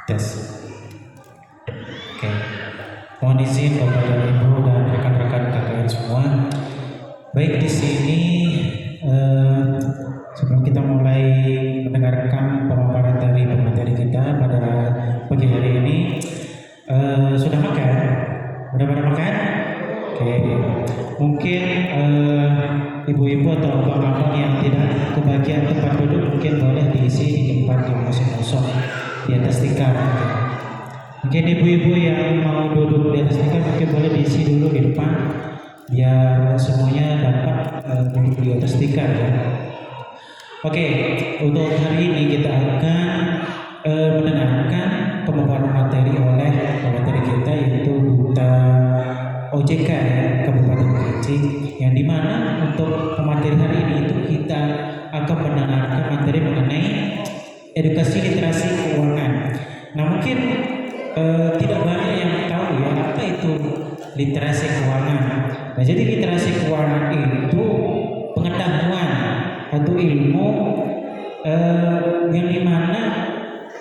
Tes. Oke. Mohon izin Bapak dan Ibu dan rekan-rekan KKN semua. Baik, di sini sebelum kita mulai mendengarkan pemaparan dari pemateri kita pada pagi hari ini, sudah makan? Sudah pada makan? Oke. Mungkin ibu-ibu atau bapak-bapak yang tidak kebagian tempat duduk mungkin boleh diisi di tempat yang kosong-kosong di atas tikar. Mungkin ibu-ibu yang mau duduk di atas tikar mungkin boleh diisi dulu di depan biar semuanya dapat duduk di atas tikar ya. Oke, untuk hari ini kita akan mendengarkan pemaparan materi oleh pemateri kita yaitu Duta OJK ya, Kabupaten Kerinci, yang dimana untuk pemateri hari ini itu kita akan mendengarkan materi mengenai edukasi literasi keuangan. Nah mungkin tidak banyak yang tahu ya apa itu literasi keuangan. Nah jadi literasi keuangan itu pengetahuan atau ilmu yang dimana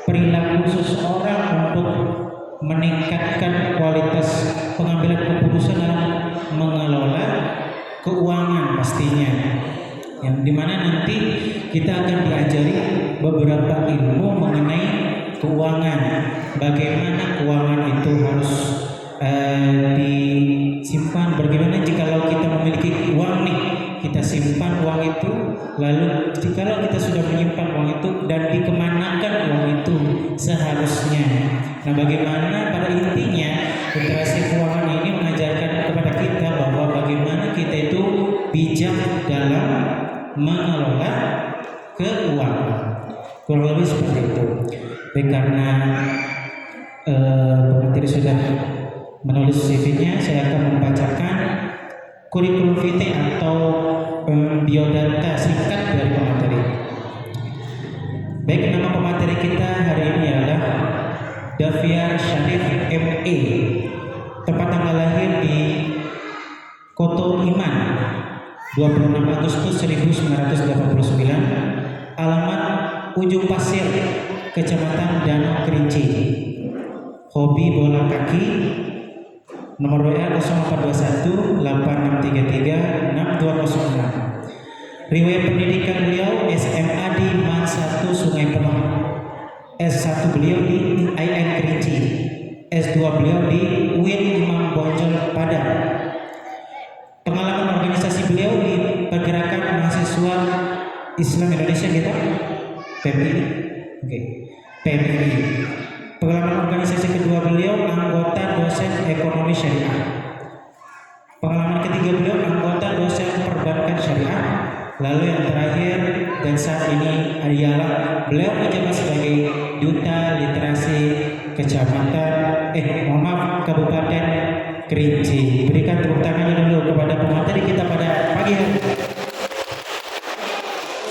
perilaku seseorang untuk meningkatkan kualitas pengambilan keputusan dalam mengelola keuangan pastinya, yang dimana nanti kita akan diajari beberapa ilmu mengenai keuangan, bagaimana keuangan itu harus disimpan, bagaimana jikalau kita memiliki uang nih, kita simpan uang itu, lalu jikalau kita sudah menyimpan uang itu dan dikemanakan uang itu seharusnya. Nah bagaimana pada intinya literasi keuangan ini mengajarkan kepada kita bahwa bagaimana kita itu bijak dalam mengelola keuangan, kurang lebih seperti itu. Baik, karena pemateri sudah menulis CV-nya, saya akan membacakan kurikulum vitae atau biodata singkat dari pemateri. Baik, nama pemateri kita hari ini adalah Dafiar Syarif ME. Tempat tanggal lahir di Koto Iman 26 Agustus 1989. Alamat Ujung Pasir, Kecamatan Danau Kerinci. Hobi bola kaki. Nomor WA 0421 8633 6206. Riwayat pendidikan beliau SMA di MAN 1 Sungai Penuh, S1 beliau di IAIN Kerinci, S2 beliau di UIN Imam Bonjol Padang. Pengalaman organisasi beliau di Pergerakan Mahasiswa Islam Indonesia kita PMI. Oke. PMI. Pengalaman organisasi kedua beliau anggota dosen ekonomi syariah. Pengalaman ketiga beliau anggota dosen perbankan syariah. Lalu yang terakhir dan saat ini adalah beliau menjabat sebagai Duta Literasi Kabupaten Kerinci. Berikan tepuk tangannya dulu kepada pemateri kita pada pagi hari.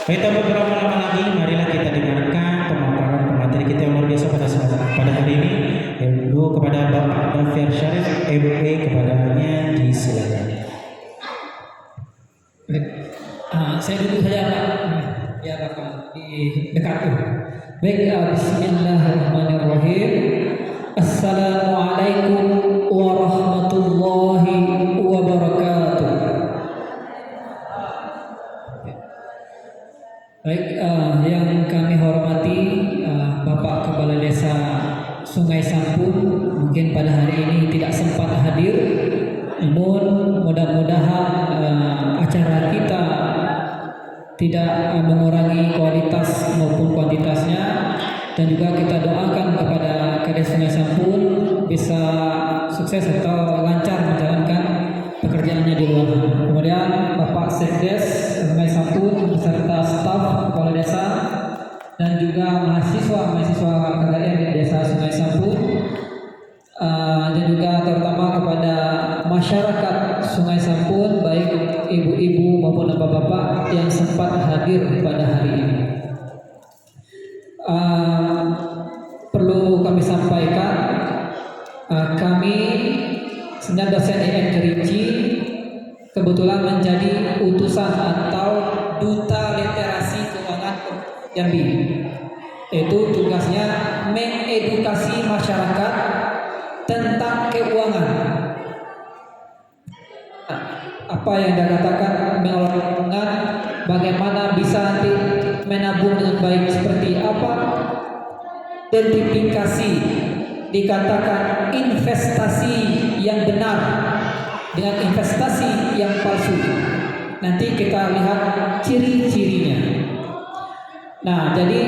Kita beberapa lama lagi, marilah kita dengarkan pemaparan pemateri kita yang luar biasa pada hari ini. Yang dulu kepada Bapak Dafiar Syarif ME, kepadanya disilakan. Saya duduk saja Pak, ya Bapak di dekat itu. Baik, bismillahirrahmanirrahim. Assalamualaikum warahmatullahi wabarakatuh. Baik, yang kami hormati Bapak Kepala Desa Sungai Sampun, mungkin pada hari ini tidak sempat hadir, namun mudah-mudahan acara kita tidak mengurangi kualitas maupun kuantitasnya, dan juga kita doakan kepada Kades Sungai Sampun bisa sukses atau lancar menjalankan pekerjaannya di luar. Kemudian Bapak Sekdes Sungai Sampun beserta dan juga mahasiswa KKN di Desa Sungai Sampun, dan juga terutama kepada masyarakat Sungai Sampun, baik ibu-ibu maupun bapak-bapak yang sempat hadir pada hari ini. Perlu kami sampaikan, kami sebenarnya dosen IN Kerinci kebetulan menjadi utusan atau duta literasi keuangan Jambi. Itu tugasnya mengedukasi masyarakat tentang keuangan. Apa yang dia katakan mengelola, bagaimana bisa nanti menabung dengan baik, seperti apa identifikasi, dikatakan investasi yang benar dengan investasi yang palsu. Nanti kita lihat ciri-cirinya. Nah, jadi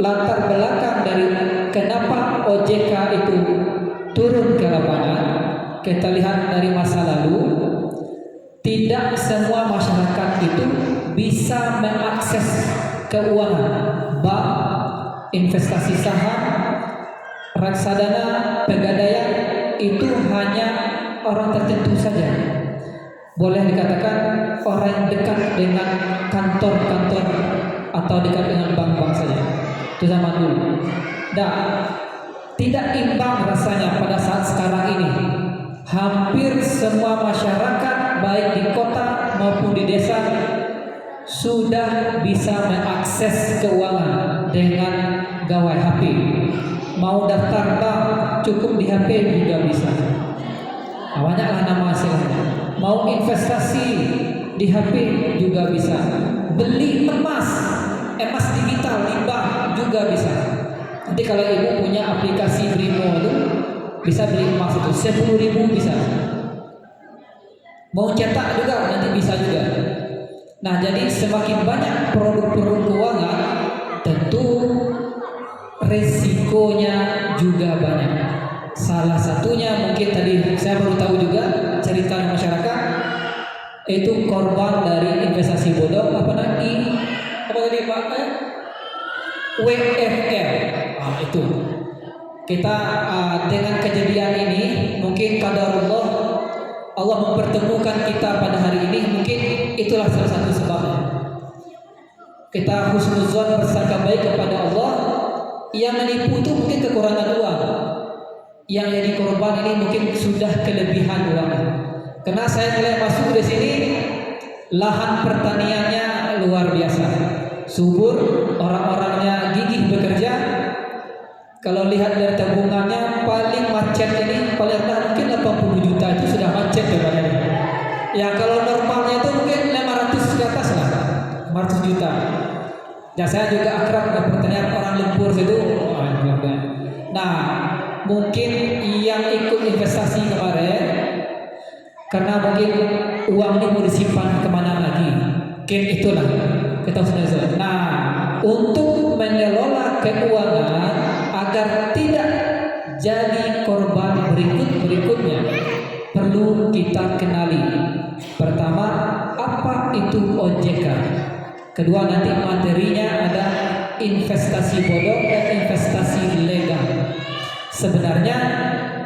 latar belakang dari kenapa OJK itu turun ke lapangan, kita lihat dari masa lalu. Tidak semua masyarakat itu bisa mengakses keuangan, bank, investasi saham, reksadana, pegadaian, itu hanya orang tertentu saja. Boleh dikatakan orang yang dekat dengan kantor-kantor atau dekat dengan bank-bank saja. Itu zaman dulu. Dan tidak imbang rasanya pada saat sekarang ini. Hampir semua masyarakat baik di kota maupun di desa sudah bisa mengakses keuangan dengan gawai HP. Mau daftar bank cukup di HP juga bisa. Banyaklah nama hasilnya. Mau investasi di HP juga bisa. Beli emas digital di bank juga bisa. Nanti kalau ibu punya aplikasi Brimo itu bisa beli emas itu 10.000 bisa. Mau cetak juga nanti bisa juga. Nah, jadi semakin banyak produk-produk keuangan, tentu resikonya juga banyak. Salah satunya mungkin tadi saya baru tahu juga cerita masyarakat itu korban dari investasi bodong, apa tadi Pak? WFR. Itu kita dengan kejadian ini mungkin qadarullah Allah mempertemukan kita pada hari ini, mungkin itulah salah satu sebabnya. Kita husnuzon bersangka baik kepada Allah. Yang menipu itu mungkin kekurangan uang. Yang jadi korban ini mungkin sudah kelebihan uang. Karena saya mulai masuk di sini, lahan pertaniannya luar biasa, subur, orang-orangnya gigih bekerja. Kalau lihat dari tabungannya paling macet ini paling rendah mungkin 80 juta itu sudah macet sebenarnya. Ya kalau normalnya itu mungkin 500 ke atas lah, 500 juta. Ya saya juga akrab dengan pertanyaan orang Lumpur situ. Nah mungkin yang ikut investasi kemarin karena mungkin uang ini mau disimpan kemana lagi, mungkin itulah kita sudah. Nah untuk mengelola keuangan agar tidak jadi korban berikutnya perlu kita kenali. Pertama, apa itu OJK? Kedua, nanti materinya ada investasi bodong dan investasi legal. Sebenarnya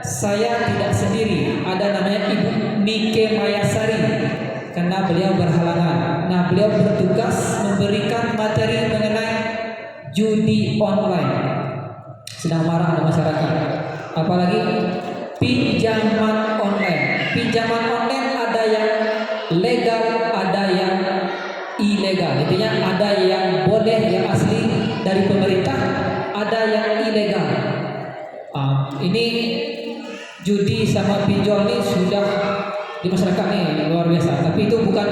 saya tidak sendiri, ada namanya Ibu Nike Mayasari karena beliau berhalangan. Nah, beliau bertugas memberikan materi mengenai judi online. Sedang marah ada masyarakat. Apalagi pinjaman online. Pinjaman online ada yang legal, ada yang ilegal. Intinya ada yang boleh, yang asli dari pemerintah, ada yang ilegal. Ini judi sama pinjol ini sudah di masyarakat ini luar biasa. Tapi itu bukan,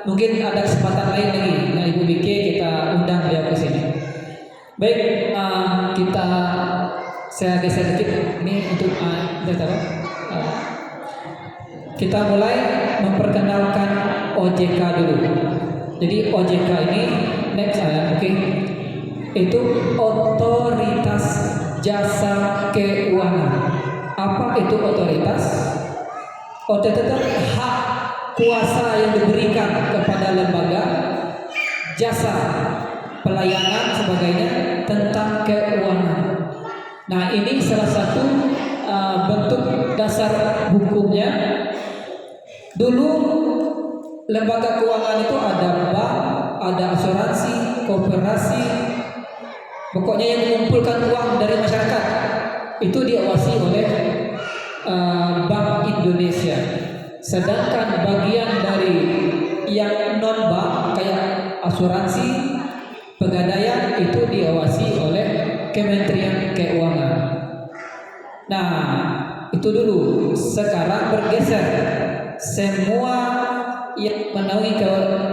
mungkin ada kesempatan lain lagi. Nah, Ibu Bike kita undang dia ke sini. Baik, saya geser sedikit ini untuk kita mulai memperkenalkan OJK dulu. Jadi OJK ini next oke. Itu Otoritas Jasa Keuangan. Apa itu otoritas? Otoritas hak kuasa yang diberikan kepada lembaga jasa pelayanan sebagainya tentang keuangan. Nah, ini salah satu bentuk dasar hukumnya. Dulu lembaga keuangan itu ada bank, ada asuransi, koperasi, pokoknya yang mengumpulkan uang dari masyarakat itu diawasi oleh Bank Indonesia. Sedangkan bagian dari yang non bank kayak asuransi, pegadaian itu diawasi oleh Kementerian Keuangan. Nah, itu dulu. Sekarang bergeser, semua yang menaungi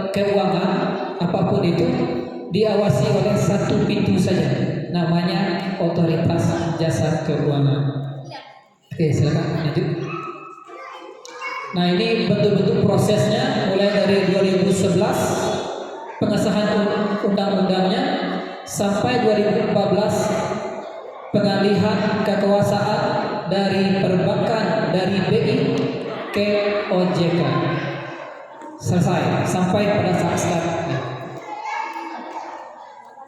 keuangan apapun itu diawasi oleh satu pintu saja, namanya Otoritas Jasa Keuangan. Oke, silakan lanjut. Nah, ini bentuk-bentuk prosesnya mulai dari 2011 pengesahan undang-undangnya sampai 2014 pengalihan kekuasaan dari perbankan dari BI ke OJK. Selesai sampai pada saat sekarang.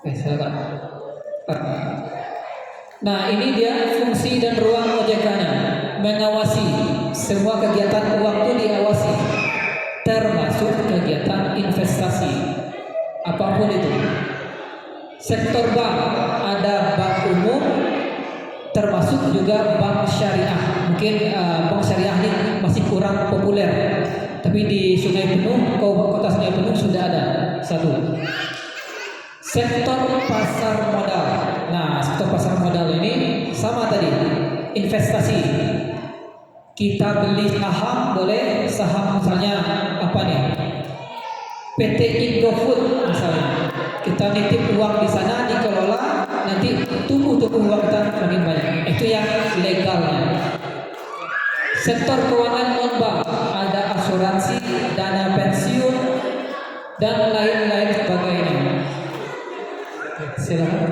Oke, silakan. Nah, ini dia fungsi dan ruang OJK-nya, mengawasi semua kegiatan uang itu diawasi, termasuk kegiatan investasi apapun itu. Sektor bank ada bank umum, termasuk juga bank syariah. Mungkin bank syariah ini masih kurang populer, tapi di Sungai Penuh, kota Sungai Penuh sudah ada satu. Sektor pasar modal. Nah, sektor pasar modal ini sama tadi, investasi. Kita beli saham boleh, saham misalnya apa nih? PT Indofood misalnya. Kita nitip uang di sana, dikelola, nanti tumbuh uang kita makin banyak. Itu yang legalnya. Sektor keuangan non bank ada asuransi, dana pensiun, dan lain-lain sebagainya. Silakan.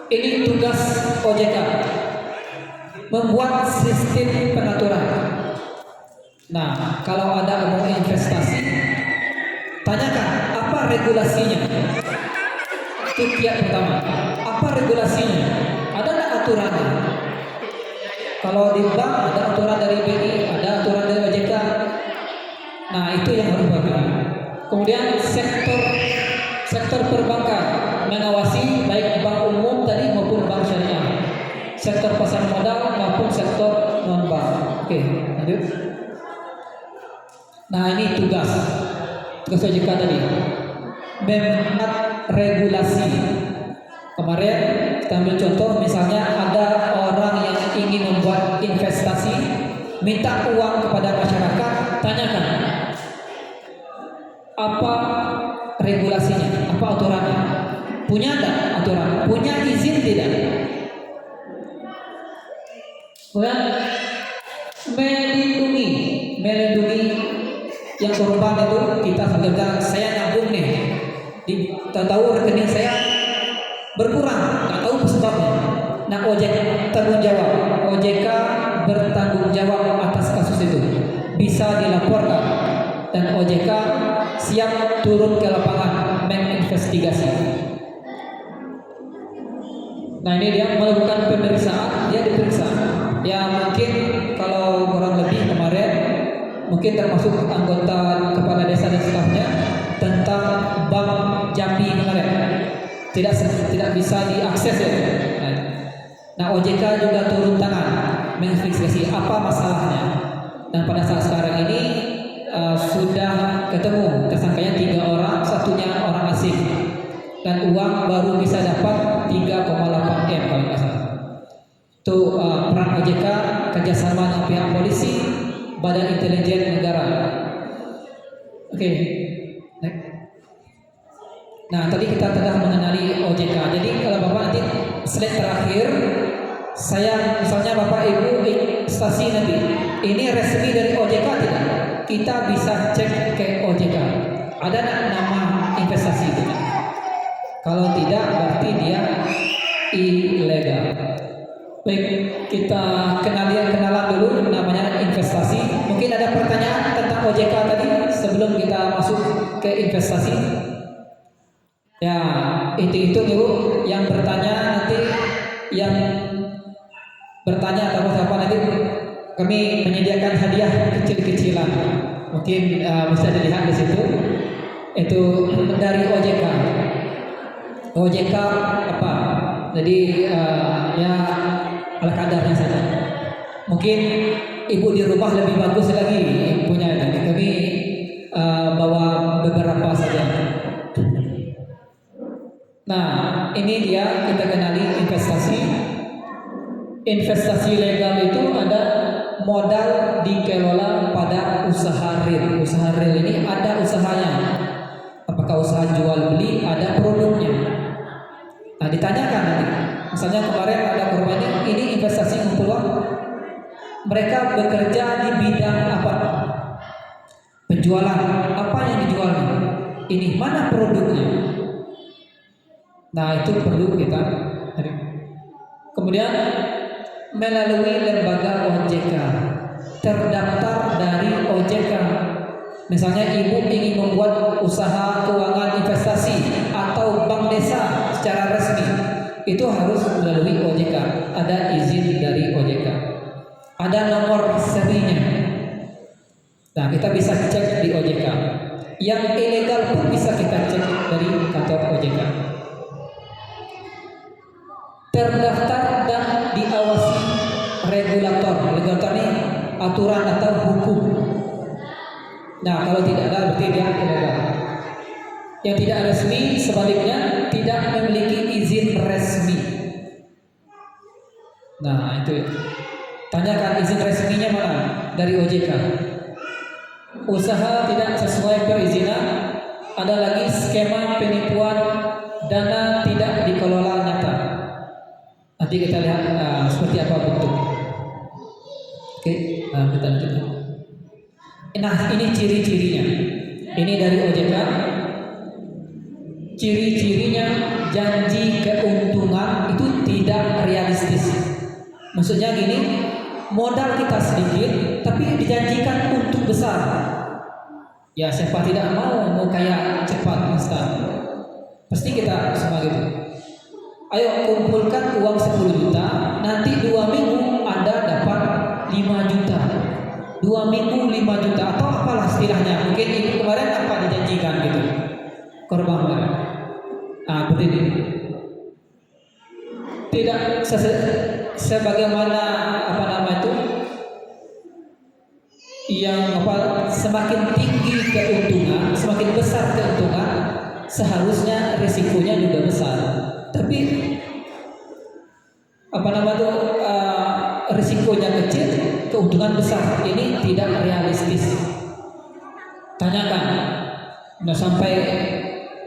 Ini tugas OJK, membuat sistem pengaturan. Nah, kalau ada mau investasi, tanyakan apa regulasinya. Itu yang pertama. Apa regulasinya? Ada nggak aturannya? Kalau di bank ada aturan dari BI, ada aturan dari OJK. Nah, itu yang harus dipakai. Kemudian sektor perbankan mengawasi baik bank umum tadi maupun bank syariah, sektor pasar modal maupun sektor non bank. Oke, lanjut. Nah, ini tugas OJK tadi, membuat regulasi. Kemarin kita ambil contoh, misalnya ada orang yang ingin membuat investasi, minta uang kepada masyarakat, tanyakan apa regulasinya, apa aturannya, punya ada aturan, punya izin tidak. Kemudian melindungi yang korban itu. Kita bilang saya nabung nih, tahu rekening saya berkurang, nggak tahu sebabnya. Nah, OJK tanggung jawab, OJK bertanggung jawab atas kasus itu, bisa dilaporkan dan OJK siap turun ke lapangan menginvestigasi. Nah, ini dia melakukan pemeriksaan, dia diperiksa. Ya, mungkin kalau kurang lebih kemarin mungkin termasuk anggota kepala desa dan stafnya tentang Bank Jambi kemarin tidak bisa diakses ya. Nah, OJK juga turun tangan menginvestigasi apa masalahnya. Dan pada saat sekarang ini sudah ketemu tersangkanya 3 orang, satunya orang asing, dan uang baru bisa dapat 3,8 M kalau nggak salah. Itu peran OJK kerjasama dengan pihak polisi, Badan Intelijen Negara. Oke. Nah, tadi kita telah mengenali OJK. Jadi kalau Bapak nanti slide terakhir, saya misalnya Bapak Ibu investasi nanti, ini resmi dari OJK tidak? Kita bisa cek ke OJK. Ada nama investasi tidak? Kalau tidak, berarti dia ilegal. Baik, kita kenalan dulu namanya investasi. Mungkin ada pertanyaan tentang OJK tadi sebelum kita masuk ke investasi. Ya, itu Ibu yang bertanya nanti, yang bertanya atau apa nanti kami menyediakan hadiah kecil-kecilan. Mungkin bisa dilihat di situ. Itu dari OJK. OJK apa? Jadi ya ala kadarnya saja. Mungkin Ibu di rumah lebih bagus lagi punya. Jadi kami bawa beberapa saja. Nah, ini dia kita kenali investasi. Investasi legal itu ada modal dikelola pada usaha real. Usaha real ini ada usahanya. Apakah usaha jual beli, ada produknya. Nah, ditanyakan nanti. Misalnya kemarin ada korban ini investasi ngumpul uang. Mereka bekerja di bidang apa? Penjualan. Apa yang dijual? Ini mana produknya? Nah, itu perlu kita cari. Kemudian melalui lembaga OJK, terdaftar dari OJK. Misalnya Ibu ingin membuat usaha keuangan investasi atau bank desa secara resmi, itu harus melalui OJK. Ada izin dari OJK. Ada nomor serinya. Nah, kita bisa cek di OJK. Yang ilegal pun bisa kita cek dari kantor OJK. Terdaftar dan diawasi regulator. Regulator ini aturan atau hukum. Nah, kalau tidak ada berarti dia ilegal. Yang tidak resmi sebaliknya tidak memiliki izin resmi. Nah, itu tanyakan izin resminya mana dari OJK. Usaha tidak sesuai perizinan, ada lagi skema penipuan, dana tidak dikelola nyata. Nanti kita lihat seperti apa bentuk. Oke, kita lanjutkan. Nah, ini ciri-cirinya. Ini dari OJK. Ciri-cirinya janji keuntungan itu tidak realistis. Maksudnya gini, modal kita sedikit tapi dijanjikan untung besar. Ya, siapa tidak mau kaya cepat instan. Pasti kita semua gitu. Ayo kumpulkan uang 10 juta, nanti 2 minggu Anda dapat 5 juta. 2 minggu 5 juta atau apalah istilahnya. Mungkin itu kemarin apa dijanjikan gitu. Korban kemarin. Begini. Tidak sebagaimana apa nama itu yang apa semakin tinggi keuntungan, semakin besar keuntungan, seharusnya risikonya juga besar. Tapi apa nama itu risikonya kecil, keuntungan besar. Ini tidak realistis. Tanyakan, nah sampai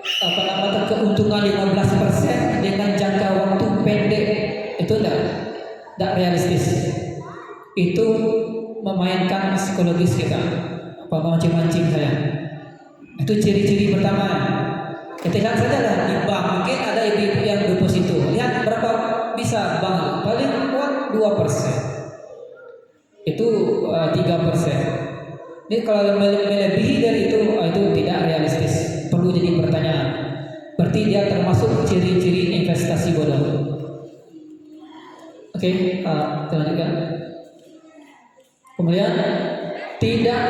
apa nama itu keuntungan 15% dengan jangka waktu pendek itu tidak realistis. Itu memainkan psikologis kita, apa mancing-mancing saya. Itu ciri-ciri pertama. Kita lihat saja lah di bank, mungkin ada ibu yang deposito. Lihat berapa bisa bank, paling kuat 2%. Itu 3%. Ini kalau melebihi dari itu tidak realistis. Perlu jadi pertanyaan. Berarti dia termasuk ciri-ciri investasi bodong. Oke, kita lanjutkan. Kemudian tidak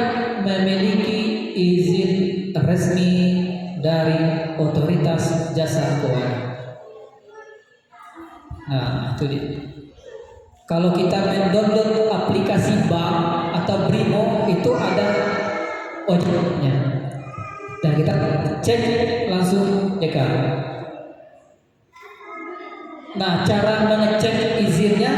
memiliki izin resmi dari otoritas jasa keuangan. Nah, itu dia. Kalau kita mendownload aplikasi bank atau Brimo itu ada OJK-nya. Dan kita cek langsung JK. Nah, cara mengecek izinnya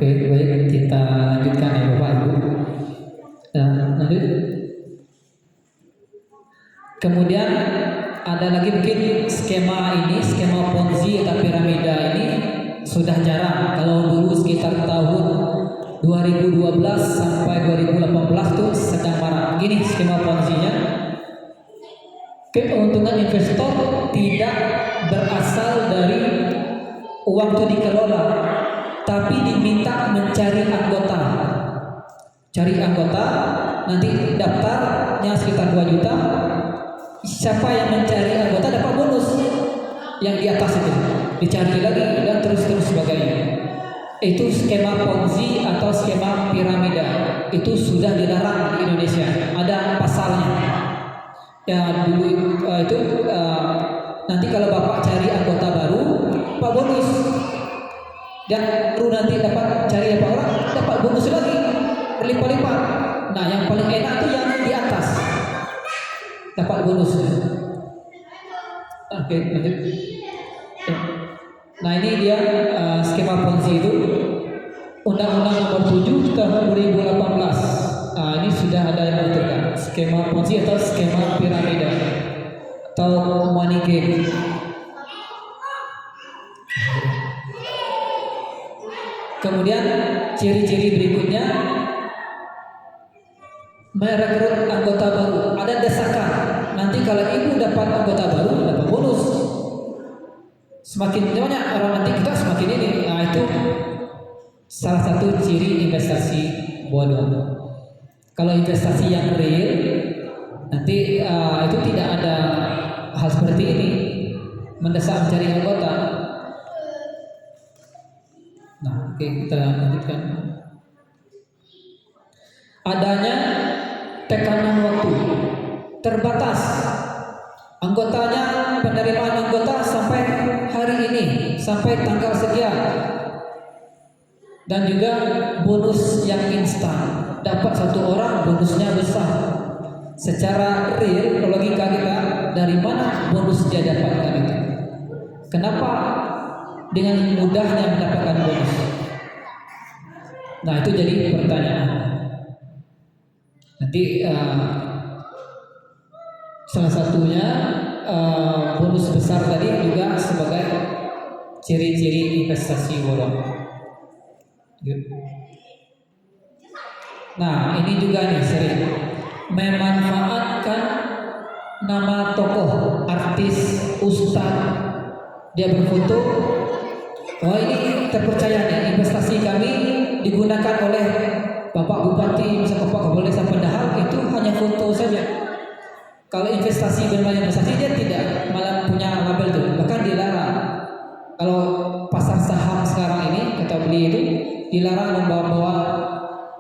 Oke, baik, kita lanjutkan ya Bapak Ibu. Nah, lanjut. Kemudian ada lagi mungkin skema Ponzi atau piramida ini sudah jarang. Kalau dulu sekitar tahun 2012 sampai 2018 tuh sedang marak. Gini skema Ponzi-nya. Keuntungan investor tidak berasal dari uang itu dikelola, tapi diminta mencari anggota. Cari anggota, nanti daftarnya sekitar 2 juta. Siapa yang mencari anggota dapat bonus yang di atas itu, dicari lagi dan terus sebagainya. Itu skema Ponzi atau skema piramida. Itu sudah dilarang di Indonesia. Ada pasalnya. Ya dulu nanti kalau Bapak cari anggota baru, Pak bonus. Dan nanti dapat cari apa orang, dapat bonus lagi berlipat-lipat. Nah, yang paling enak itu yang di atas. Dapat bonus. Oke, lanjut. Nah, ini dia skema Ponzi itu. Undang-Undang Nomor 7 Tahun 2018. Nah, ini sudah ada yang menentukan skema Ponzi atau skema piramida atau money game. Kemudian ciri-ciri berikutnya, merekrut anggota baru. Ada desakan. Nanti kalau ibu dapat anggota baru, dapat bonus. Semakin banyak orang nanti kita semakin ini. Nah, itu salah satu ciri investasi bodong. Kalau investasi yang real, nanti itu tidak ada hal seperti ini. Mendesak mencari anggota. Nah, oke, kita lanjutkan. Adanya tekanan waktu terbatas. Anggotanya, penerimaan anggota sampai hari ini, sampai tanggal sekian. Dan juga bonus yang instan. Dapat 1 orang bonusnya besar. Secara real, logika kita, dari mana bonus dia dapatkan itu? Kenapa dengan mudahnya mendapatkan bonus? Nah, itu jadi pertanyaan. Nanti salah satunya bonus besar tadi juga sebagai ciri-ciri investasi bodong. Nah, ini juga nih sering memanfaatkan nama tokoh, artis, ustadz. Dia berfoto, oh ini terpercaya nih, investasi kami digunakan oleh Bapak Bupati, misalnya Bapak Kapolres Padahal itu hanya foto saja. Kalau investasi bermain investasi dia tidak, malah punya label itu, bahkan dilarang. Kalau pasar saham sekarang ini kita beli itu dilarang membawa-bawa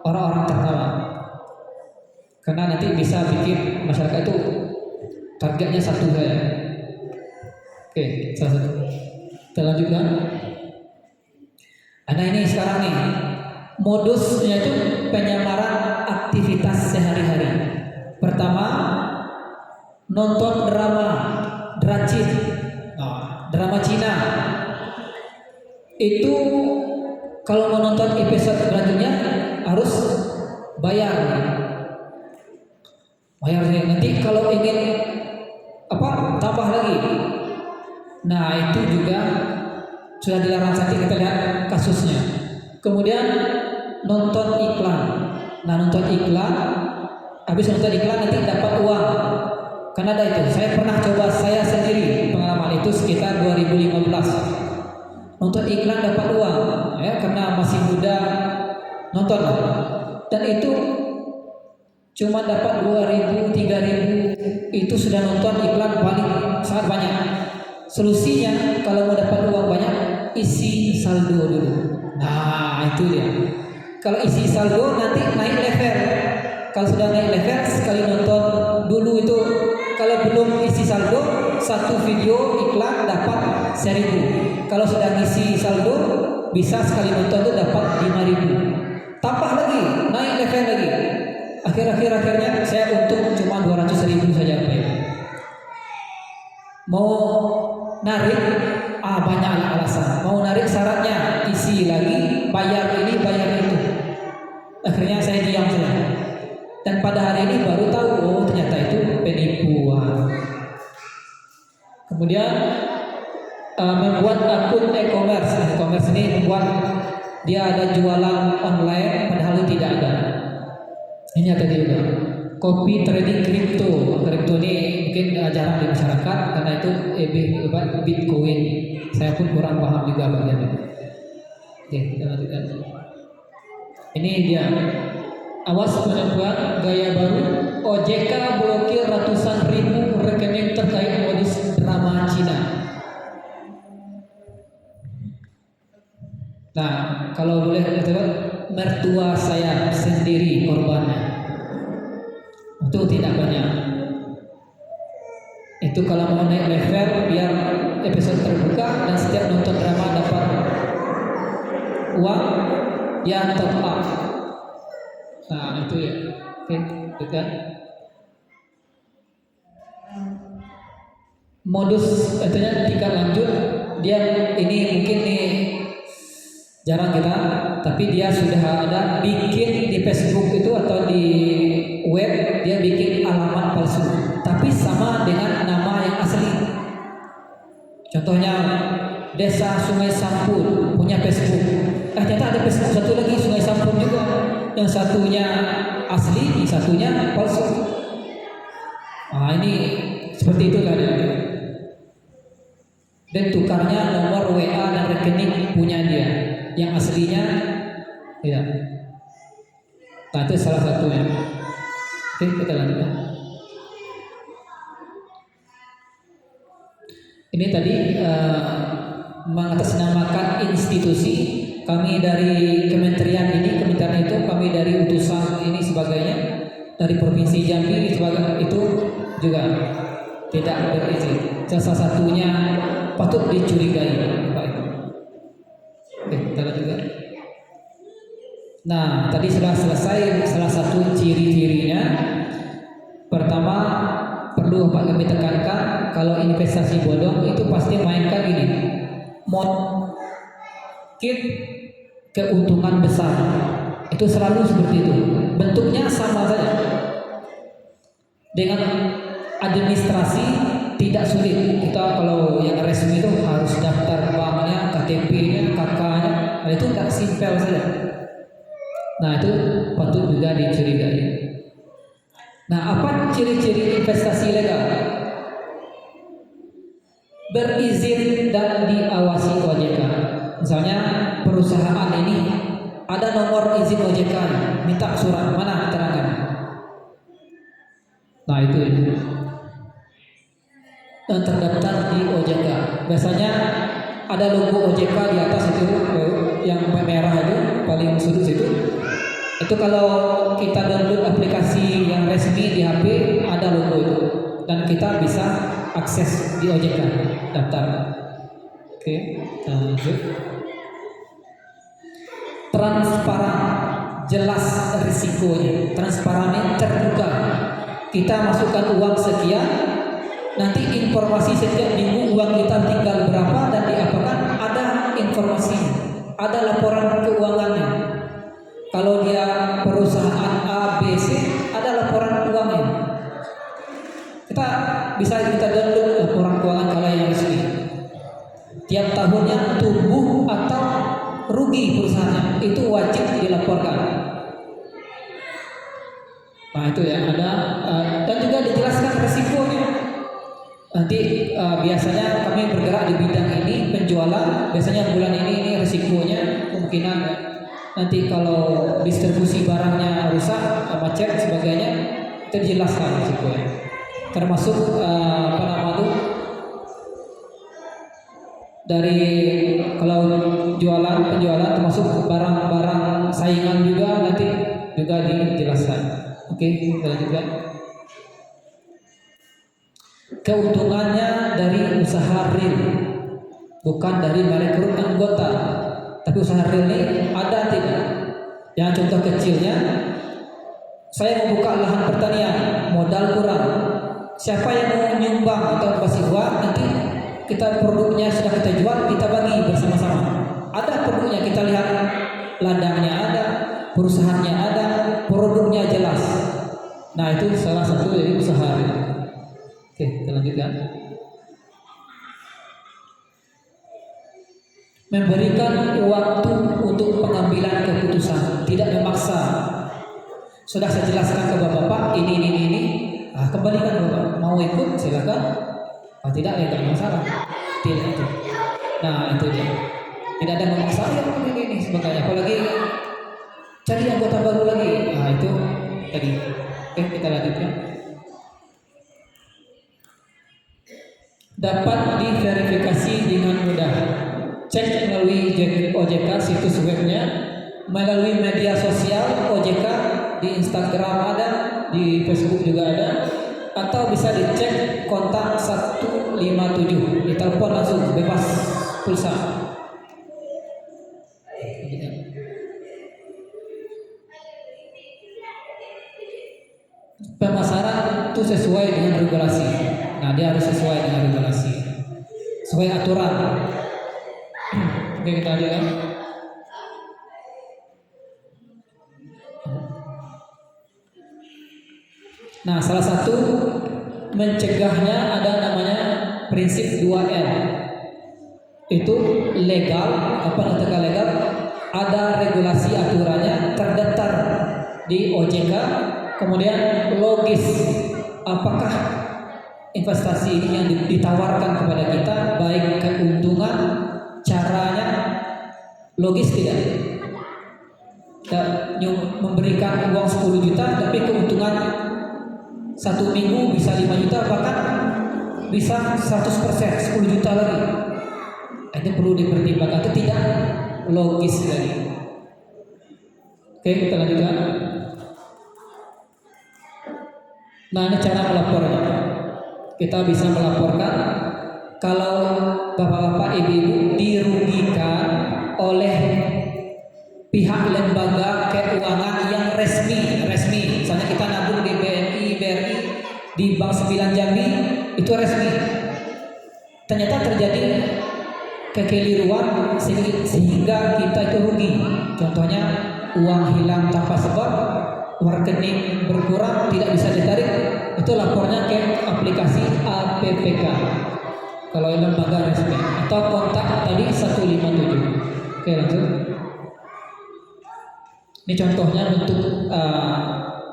orang-orang ternama, karena nanti bisa bikin masyarakat itu targetnya satu saja. Oke, salah satu. Kita lanjutkan. Nah, ini sekarang nih modusnya itu penyamaran aktivitas sehari-hari. Pertama, nonton dracin, drama Cina. Itu kalau mau nonton episode selanjutnya harus bayar. Nanti kalau ingin tambah lagi. Nah, itu juga sudah dilarang. Nanti kita lihat kasusnya. Kemudian nonton iklan. Nah, nonton iklan, habis nonton iklan nanti dapat uang. Karena ada itu. Saya pernah coba, saya sendiri pengalaman itu sekitar 2015. Nonton iklan dapat uang, ya, karena masih muda nonton. Dan itu cuma dapat 2.000, 3.000. Itu sudah nonton iklan paling sangat banyak. Solusinya kalau mau dapat uang banyak, isi saldo dulu. Nah, itu dia. Kalau isi saldo nanti naik level. Kalau sudah naik level, sekali nonton dulu itu, kalau belum isi saldo, satu video iklan dapat 1.000. Kalau sudah ngisi saldo, bisa sekali nonton itu dapat 5.000. Tambah lagi, naik level lagi. Akhirnya saya untung cuma 200.000 saja. Mau narik, banyak alasan. Mau narik syaratnya isi lagi, bayar ini, bayar Akhirnya saya diam saja. Dan pada hari ini baru tahu, oh ternyata itu penipuan. Kemudian membuat akun e-commerce. E-commerce ini membuat dia ada jualan online padahal itu tidak ada. Ini ada juga. Copy trading crypto. Crypto ini mungkin jarang di masyarakat karena itu Bitcoin. Saya pun kurang paham juga bagian itu. Oke, kita lanjutkan. Ini dia. Awas penipuan gaya baru. OJK blokir ratusan ribu rekening terkait modus drama Cina. Nah, kalau boleh katakan mertua saya sendiri korbannya. Itu tidak banyak. Itu kalau mau naik level biar episode terbuka dan setiap nonton drama dapat uang ya top up. Nah itu ya. Oke, juga modus artinya tingkat lanjut. Dia ini mungkin nih jarang kita, tapi dia sudah ada bikin di Facebook itu atau di web, dia bikin alamat palsu tapi sama dengan nama yang asli. Contohnya Desa Sungai Sampun punya Facebook, ternyata ada Facebook satu lagi Sungai Sampun juga, yang satunya asli, yang satunya palsu. Nah ini seperti itu kan. Dan tukarnya nomor WA dan rekening punya dia, yang aslinya tidak. Nah itu salah satunya. Oke, kita lanjutkan. Ini tadi mengatasnamakan institusi. Kami dari kementerian ini, kementerian itu, kami dari utusan ini sebagainya, dari provinsi Jambi sebagai itu juga tidak berizin. Salah satunya patut dicurigai. Oke, kita lanjutkan. Nah, tadi sudah selesai salah satu ciri-cirinya. Pertama, perlu kami tekankan kalau investasi bodong itu pasti mainkan ini, kit keuntungan besar. Itu selalu seperti itu. Bentuknya sama saja. Dengan administrasi tidak sulit. Kita kalau yang resmi itu harus daftar banknya, KTP-nya, KK-nya. Nah, itu tak simpel saja. Nah itu patut juga dicurigai. Nah apa ciri-ciri investasi legal? Berizin dan diawasi OJK. Misalnya perusahaan ini ada nomor izin OJK, minta surat mana keterangan. Nah itu dan terdaftar di OJK. Biasanya ada logo OJK di atas itu, yang merah itu paling sudut situ. Itu kalau kita download aplikasi yang resmi di HP ada logo itu dan kita bisa akses di OJK daftar. Oke, lanjut. Transparan, jelas risikonya. Transparannya terbuka. Kita masukkan uang sekian, nanti informasi setiap minggu uang kita tinggal berapa dan diapakan, ada informasi, ada laporan keuangannya. Kalau dia perusahaan A, B, C, ada laporan keuangan. Kita download laporan keuangan kalau yang resmi. Tiap tahunnya tumbuh atau rugi perusahaannya, itu wajib dilaporkan. Nah itu ya ada dan juga dijelaskan resikonya. Nanti biasanya kami bergerak di bidang ini penjualan. Biasanya bulan ini resikonya kemungkinan nanti kalau distribusi barangnya rusak, macet sebagainya, itu dijelaskan risikonya. Termasuk dari kalau penjualan termasuk barang-barang saingan juga nanti juga dijelaskan. Oke, kita lanjutkan. Keuntungannya dari usaha real, bukan dari merekrut anggota. Tapi usaha real ini ada tidak? Yang contoh kecilnya, saya membuka lahan pertanian, modal kurang. Siapa yang mau menyumbang atau kasih uang, nanti kita produknya sudah kita jual, kita bagi bersama-sama. Ada produknya, kita lihat ladangnya ada, perusahaannya ada, produknya jelas. Nah itu salah satu dari usaha. Oke, kita lanjutkan. Memberikan waktu untuk pengambilan keputusan, tidak memaksa. Sudah saya jelaskan ke bapak ini. Kembalikan bapak. Mau ikut silakan. Tidak ada masalah. Tidak itu. Nah itu dia. Tidak ada memaksa ini sebagainya. Apalagi cari anggota baru lagi. Nah itu tadi. Oke, kita lanjutkan. Dapat diverifikasi dengan mudah. Cek melalui OJK situs webnya, melalui media sosial OJK, di Instagram ada, di Facebook juga ada, atau bisa dicek kontak 157, ditelepon langsung bebas pulsa. Pemasaran itu sesuai dengan regulasi. Nah dia harus sesuai dengan regulasi, sesuai aturan. Oke, kita lihat. Nah, salah satu mencegahnya ada namanya prinsip 2L. Itu legal, legal, ada regulasi aturannya, terdaftar di OJK, kemudian logis. Apakah investasi ini yang ditawarkan kepada kita baik keuntungan, caranya logis tidak? Memberikan uang 10 juta tapi keuntungan 1 minggu bisa 5 juta, bahkan bisa 100%, 10 juta lagi. Itu perlu dipertimbangkan, itu tidak logis lagi. Oke, kita lanjutkan. Nah ini cara melapornya. Kita bisa melaporkan kalau bapak-bapak, ibu-ibu dirugikan oleh pihak lembaga keuangan yang resmi. Misalnya kita nabung di BNI, BRI, di Bank 9 Jambi, itu resmi. Ternyata terjadi kekeliruan sehingga kita itu rugi. Contohnya uang hilang tanpa sebab, rekening berkurang, tidak bisa ditarik, itu lapornya ke aplikasi APPK. Kalau lembaga resmi, atau kontak tadi 157. Oke, lanjut. Ini contohnya untuk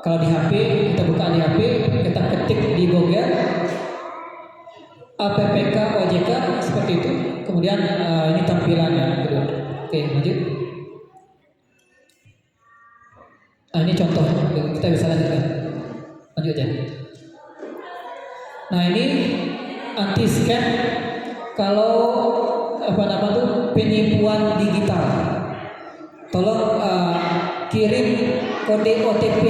kalau di HP, kita buka di HP, kita ketik di Google APPK OJK seperti itu. Kemudian ini tampilannya kedua. Oke, lanjut. Ini contoh, kita bisa lanjutkan. Lanjut aja. Nah ini anti scam kalau penipuan digital. Tolong kirim kode OTP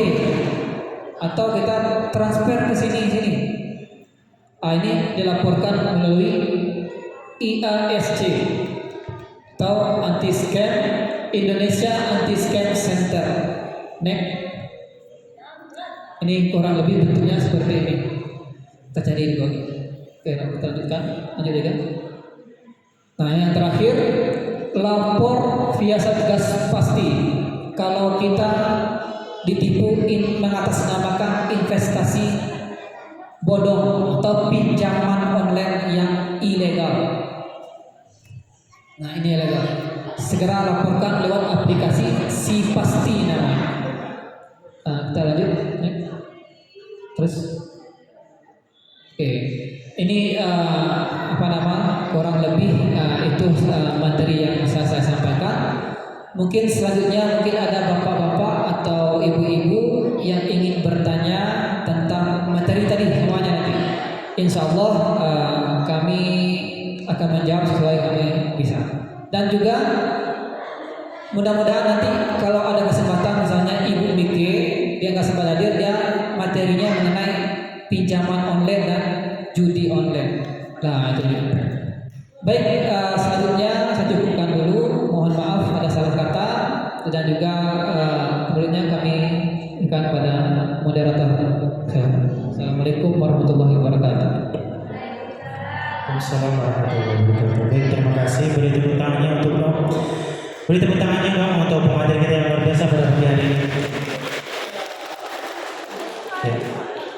atau kita transfer ke sini. Ini dilaporkan melalui IASC atau Anti Scam Indonesia Anti Scam Center. Next. Ini kurang lebih bentuknya seperti ini. Kita cari di Google. Oke, kita lanjutkan. Lanjut ya. Nah, yang terakhir, lapor via Satgas Pasti. Kalau kita ditipu mengatasnamakan investasi bodong atau pinjaman online yang ilegal. Nah, ini ilegal. Segera laporkan lewat aplikasi Si Pasti namanya. Kita lanjut. Terus, oke. Ini kurang lebih itu materi yang bisa saya sampaikan. Mungkin selanjutnya ada bapak-bapak atau ibu-ibu yang ingin bertanya tentang materi tadi semuanya nanti. Insya Allah kami akan menjawab sesuai kami bisa. Dan juga mudah-mudahan nanti kalau ada kesempatan, misalnya ibu mikir dia nggak sempat hadir, dia materinya mengenai pinjaman online dan judi online. Nah itu dia. Baik, selanjutnya saya cukupkan dulu. Mohon maaf ada salah kata dan juga sebelumnya kami berikan kepada moderator. Assalamualaikum warahmatullahi wabarakatuh. Waalaikumsalam warahmatullahi wabarakatuh. Baik, terima kasih. Beri tepuk tangannya untuk Beri tepuk tangan juga untuk pemateri kita yang luar biasa pada pagi hari ini. Ya.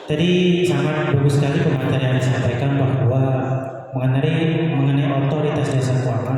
Tadi sangat bagus sekali pemateri yang disampaikan bahwa mengenai otoritas jasa keuangan.